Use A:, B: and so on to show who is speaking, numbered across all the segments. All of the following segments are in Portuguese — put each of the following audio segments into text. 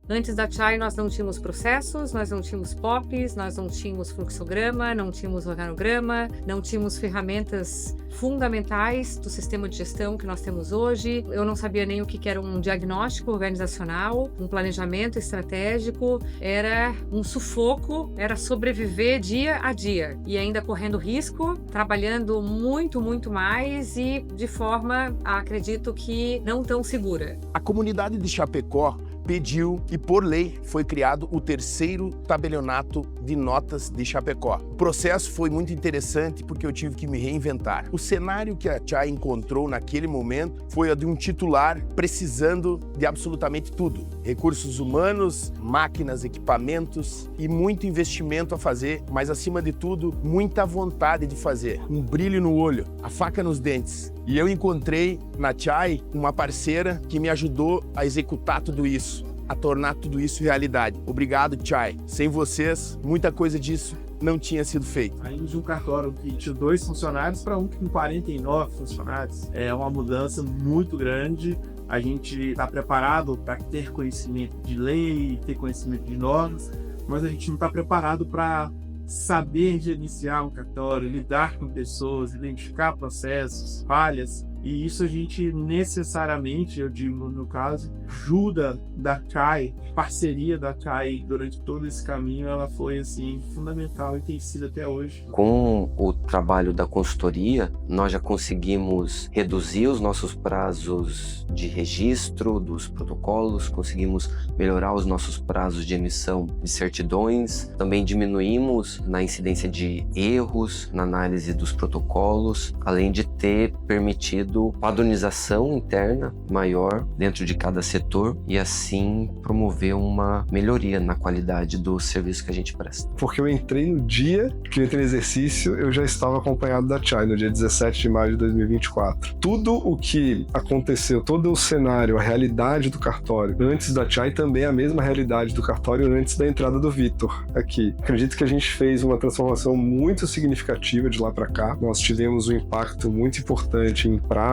A: Antes da Chai, nós não tínhamos processos, nós não tínhamos POPs, nós não tínhamos fluxograma, não tínhamos organograma, não tínhamos ferramentas fundamentais do sistema de gestão que nós temos hoje. Eu não sabia nem o que era um diagnóstico organizacional, um planejamento estratégico. Era um sufoco, era sobreviver dia a dia e ainda correndo risco, trabalhando muito, muito mais e de forma, acredito que não tão segura.
B: A comunidade de Chapecó pediu e, por lei, foi criado o terceiro tabelionato de notas de Chapecó. O processo foi muito interessante porque eu tive que me reinventar. O cenário que a Chai encontrou naquele momento foi o de um titular precisando de absolutamente tudo. Recursos humanos, máquinas, equipamentos e muito investimento a fazer, mas acima de tudo, muita vontade de fazer. Um brilho no olho, a faca nos dentes. E eu encontrei na Chai uma parceira que me ajudou a executar tudo isso, a tornar tudo isso realidade. Obrigado, Chai. Sem vocês, muita coisa disso não tinha sido feita.
C: Saindo de um cartório que tinha 2 funcionários para um com 49 funcionários. É uma mudança muito grande. A gente está preparado para ter conhecimento de lei, ter conhecimento de normas, mas a gente não está preparado para saber gerenciar um cartório, lidar com pessoas, identificar processos, falhas. E isso a gente necessariamente, eu digo no caso, ajuda da Chai, parceria da Chai durante todo esse caminho, ela foi assim fundamental e tem sido até hoje.
D: Com o trabalho da consultoria, nós já conseguimos reduzir os nossos prazos de registro dos protocolos, conseguimos melhorar os nossos prazos de emissão de certidões, também diminuímos na incidência de erros na análise dos protocolos, além de ter permitido padronização interna maior dentro de cada setor e assim promover uma melhoria na qualidade do serviço que a gente presta.
E: Porque eu entrei no dia que eu entrei no exercício, eu já estava acompanhado da Chai, no dia 17 de maio de 2024. Tudo o que aconteceu, todo o cenário, a realidade do cartório antes da Chai também é a mesma realidade do cartório antes da entrada do Vitor aqui. Acredito que a gente fez uma transformação muito significativa de lá para cá. Nós tivemos um impacto muito importante em prazos,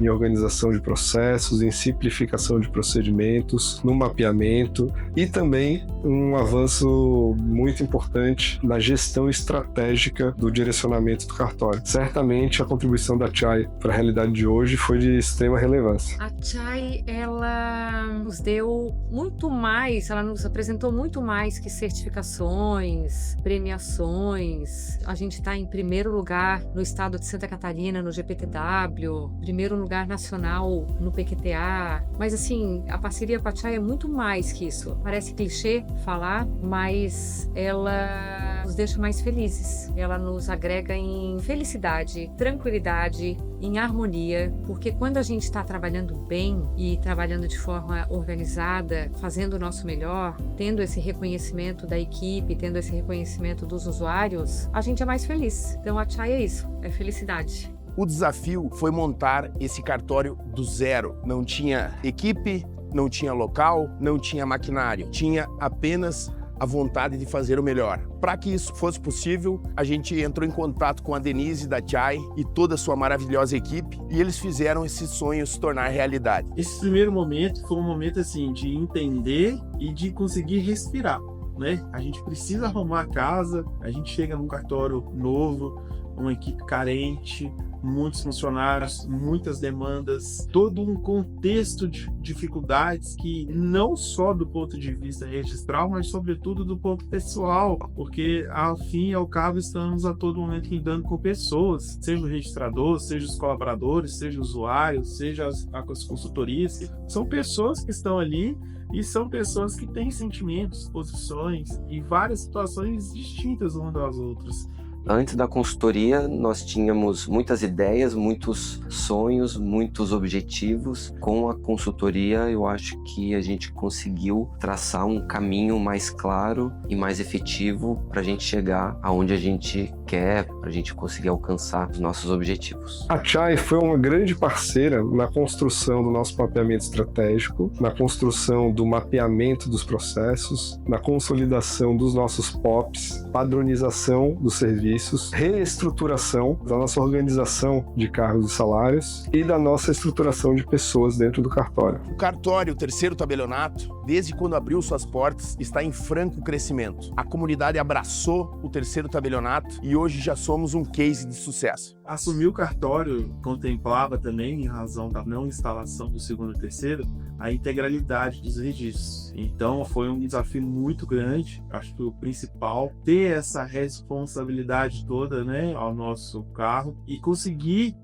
E: em organização de processos, em simplificação de procedimentos, no mapeamento e também um avanço muito importante na gestão estratégica do direcionamento do cartório. Certamente a contribuição da Chai para a realidade de hoje foi de extrema relevância.
A: A Chai, ela nos deu muito mais, ela nos apresentou muito mais que certificações, premiações. A gente está em primeiro lugar no estado de Santa Catarina, no GPTW, primeiro lugar nacional no PQTA. Mas assim, a parceria com a Chai é muito mais que isso. Parece clichê falar, mas ela nos deixa mais felizes. Ela nos agrega em felicidade, tranquilidade, em harmonia, porque quando a gente está trabalhando bem e trabalhando de forma organizada, fazendo o nosso melhor, tendo esse reconhecimento da equipe, tendo esse reconhecimento dos usuários, a gente é mais feliz. Então a Chai é isso, é felicidade.
B: O desafio foi montar esse cartório do zero. Não tinha equipe, não tinha local, não tinha maquinário. Tinha apenas a vontade de fazer o melhor. Para que isso fosse possível, a gente entrou em contato com a Denise da Chai e toda a sua maravilhosa equipe e eles fizeram esse sonho se tornar realidade.
C: Esse primeiro momento foi um momento assim de entender e de conseguir respirar, né? A gente precisa arrumar a casa, a gente chega num cartório novo, uma equipe carente, muitos funcionários, muitas demandas, todo um contexto de dificuldades que não só do ponto de vista registral, mas sobretudo do ponto pessoal, porque ao fim e ao cabo estamos a todo momento lidando com pessoas, seja o registrador, seja os colaboradores, seja o usuário, seja as consultorias, são pessoas que estão ali e são pessoas que têm sentimentos, posições e várias situações distintas umas das outras.
D: Antes da consultoria, nós tínhamos muitas ideias, muitos sonhos, muitos objetivos. Com a consultoria, eu acho que a gente conseguiu traçar um caminho mais claro e mais efetivo para a gente chegar aonde a gente quer para a gente conseguir alcançar os nossos objetivos.
E: A Chai foi uma grande parceira na construção do nosso mapeamento estratégico, na construção do mapeamento dos processos, na consolidação dos nossos POPs, padronização dos serviços, reestruturação da nossa organização de cargos e salários e da nossa estruturação de pessoas dentro do cartório.
B: O cartório, o terceiro tabelionato, desde quando abriu suas portas, está em franco crescimento. A comunidade abraçou o terceiro tabelionato e hoje já somos um case de sucesso.
C: Assumir o cartório contemplava também, em razão da não instalação do segundo e terceiro, a integralidade dos registros. Então foi um desafio muito grande, acho que o principal, ter essa responsabilidade toda, né, ao nosso cargo e conseguir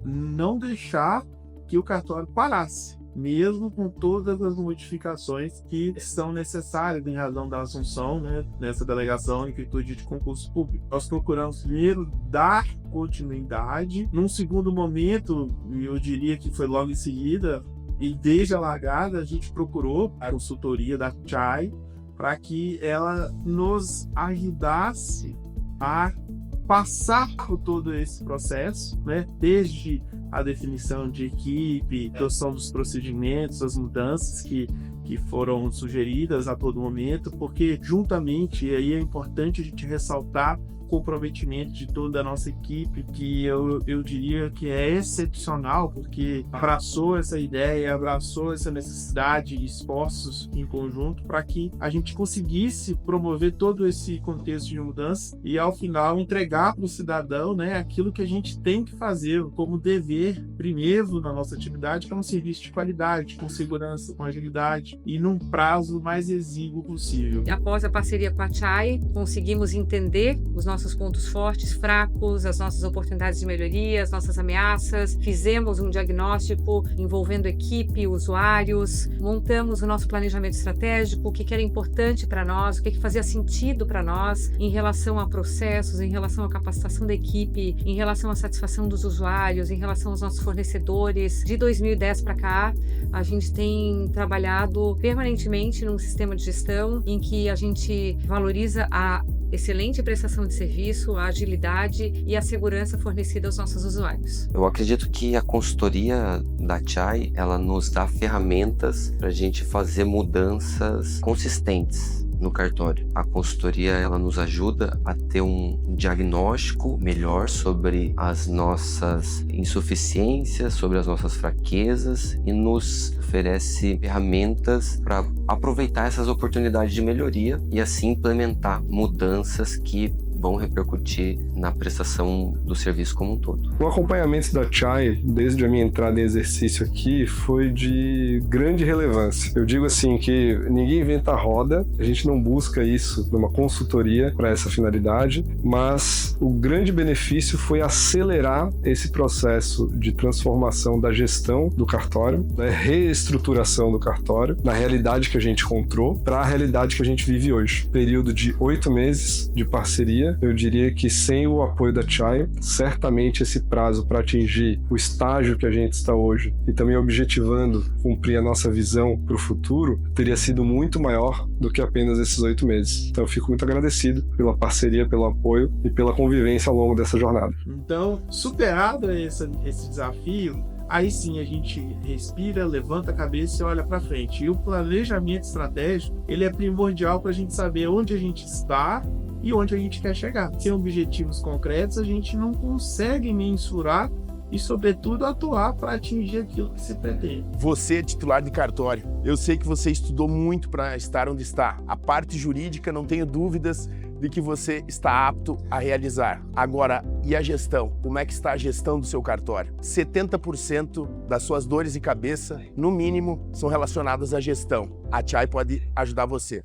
C: não deixar que o cartório parasse, mesmo com todas as modificações que são necessárias em razão da assunção, né, nessa delegação em virtude de concurso público. Nós procuramos primeiro dar continuidade, num segundo momento, eu diria que foi logo em seguida, e desde a largada a gente procurou a consultoria da Chai para que ela nos ajudasse a passar por todo esse processo, né? Desde a definição de equipe, adoção dos procedimentos, as mudanças que foram sugeridas a todo momento, porque juntamente, e aí é importante a gente ressaltar o comprometimento de toda a nossa equipe, que eu diria que é excepcional, porque abraçou essa ideia, abraçou essa necessidade e esforços em conjunto para que a gente conseguisse promover todo esse contexto de mudança e, ao final, entregar para o cidadão, né, aquilo que a gente tem que fazer como dever, primeiro na nossa atividade, que é um serviço de qualidade, com segurança, com agilidade e num prazo mais exíguo possível.
A: Após a parceria com a Chai, conseguimos entender os nossos pontos fortes, fracos, as nossas oportunidades de melhoria, as nossas ameaças. Fizemos um diagnóstico envolvendo equipe, usuários, montamos o nosso planejamento estratégico, o que era importante para nós, o que fazia sentido para nós em relação a processos, em relação à capacitação da equipe, em relação à satisfação dos usuários, em relação aos nossos fornecedores. De 2010 para cá, a gente tem trabalhado permanentemente num sistema de gestão em que a gente valoriza a excelente prestação de serviço, a agilidade e a segurança fornecida aos nossos usuários.
D: Eu acredito que a consultoria da Chai, ela nos dá ferramentas para a gente fazer mudanças consistentes no cartório. A consultoria, ela nos ajuda a ter um diagnóstico melhor sobre as nossas insuficiências, sobre as nossas fraquezas e nos oferece ferramentas para aproveitar essas oportunidades de melhoria e assim implementar mudanças que vão repercutir na prestação do serviço como um todo.
E: O acompanhamento da Chai, desde a minha entrada em exercício aqui, foi de grande relevância. Eu digo assim que ninguém inventa a roda, a gente não busca isso numa consultoria para essa finalidade, mas o grande benefício foi acelerar esse processo de transformação da gestão do cartório, da reestruturação do cartório, na realidade que a gente encontrou, para a realidade que a gente vive hoje. Período de 8 meses de parceria, eu diria que sem o apoio da Chai, certamente esse prazo para atingir o estágio que a gente está hoje e também objetivando cumprir a nossa visão para o futuro, teria sido muito maior do que apenas esses 8 meses. Então eu fico muito agradecido pela parceria, pelo apoio e pela convivência ao longo dessa jornada.
C: Então, superado esse desafio, aí sim a gente respira, levanta a cabeça e olha para frente. E o planejamento estratégico, ele é primordial para a gente saber onde a gente está e onde a gente quer chegar. Sem objetivos concretos, a gente não consegue mensurar e, sobretudo, atuar para atingir aquilo que se pretende.
B: Você é titular de cartório. Eu sei que você estudou muito para estar onde está. A parte jurídica, não tenho dúvidas de que você está apto a realizar. Agora, e a gestão? Como é que está a gestão do seu cartório? 70% das suas dores de cabeça, no mínimo, são relacionadas à gestão. A Chai pode ajudar você.